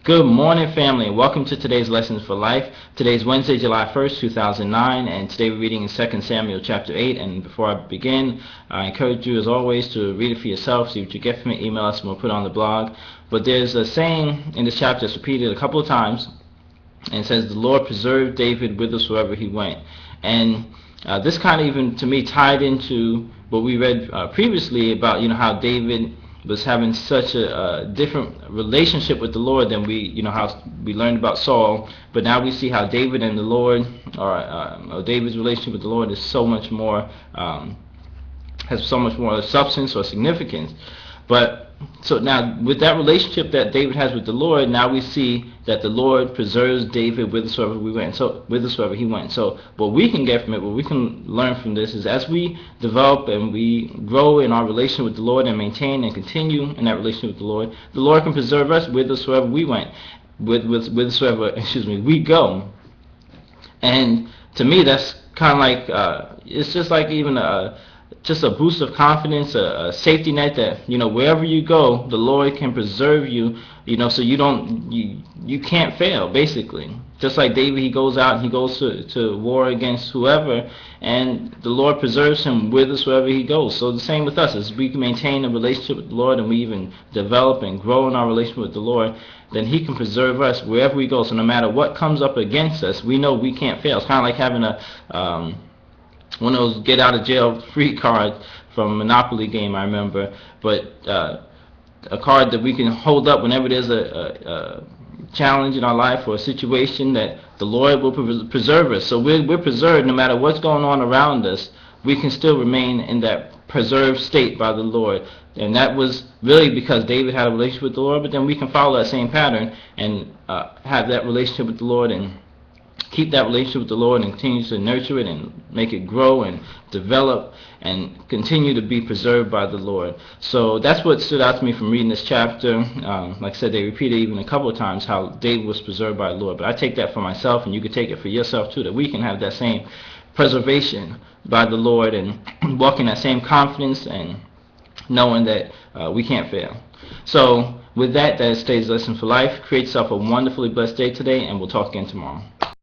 Good morning, family, and welcome to today's Lessons for Life. Today's Wednesday, July 1st, 2009, and today we're reading in 2 Samuel chapter 8. And before I begin, I encourage you, as always, to read it for yourself. See what you get from it, email us, and we'll put it on the blog. But there's a saying in this chapter that's repeated a couple of times, and it says, "The Lord preserved David whithersoever he went." And this kind of even, to me, tied into what we read previously about, how David was having such a different relationship with the Lord than how we learned about Saul. But now we see how David and the Lord, or David's relationship with the Lord, is so much more, has so much more substance or significance. But so now, with that relationship that David has with the Lord, now we see that the Lord preserves David whithersoever he went. So what we can get from it, what we can learn from this, is as we develop and we grow in our relationship with the Lord and maintain and continue in that relationship with the Lord can preserve us whithersoever we went, whithersoever we go. And to me, that's kind of like it's just like even just a boost of confidence, a safety net that wherever you go, the Lord can preserve you, so you can't fail, basically. Just like David, he goes out and he goes to war against whoever, and the Lord preserves him whithersoever he goes. So the same with us, as we can maintain a relationship with the Lord and we even develop and grow in our relationship with the Lord, then he can preserve us wherever we go. So no matter what comes up against us, we know we can't fail. It's kind of like having one of those get out of jail free cards from a Monopoly game, I remember, but a card that we can hold up whenever there's a challenge in our life or a situation that the Lord will preserve us. So we're preserved no matter what's going on around us. We can still remain in that preserved state by the Lord. And that was really because David had a relationship with the Lord, but then we can follow that same pattern and have that relationship with the Lord and keep that relationship with the Lord and continue to nurture it and make it grow and develop and continue to be preserved by the Lord. So that's what stood out to me from reading this chapter. Like I said, they repeated even a couple of times how David was preserved by the Lord. But I take that for myself, and you could take it for yourself too, that we can have that same preservation by the Lord and walk in that same confidence and knowing that we can't fail. So with that, that is today's lesson for life. Create yourself a wonderfully blessed day today, and we'll talk again tomorrow.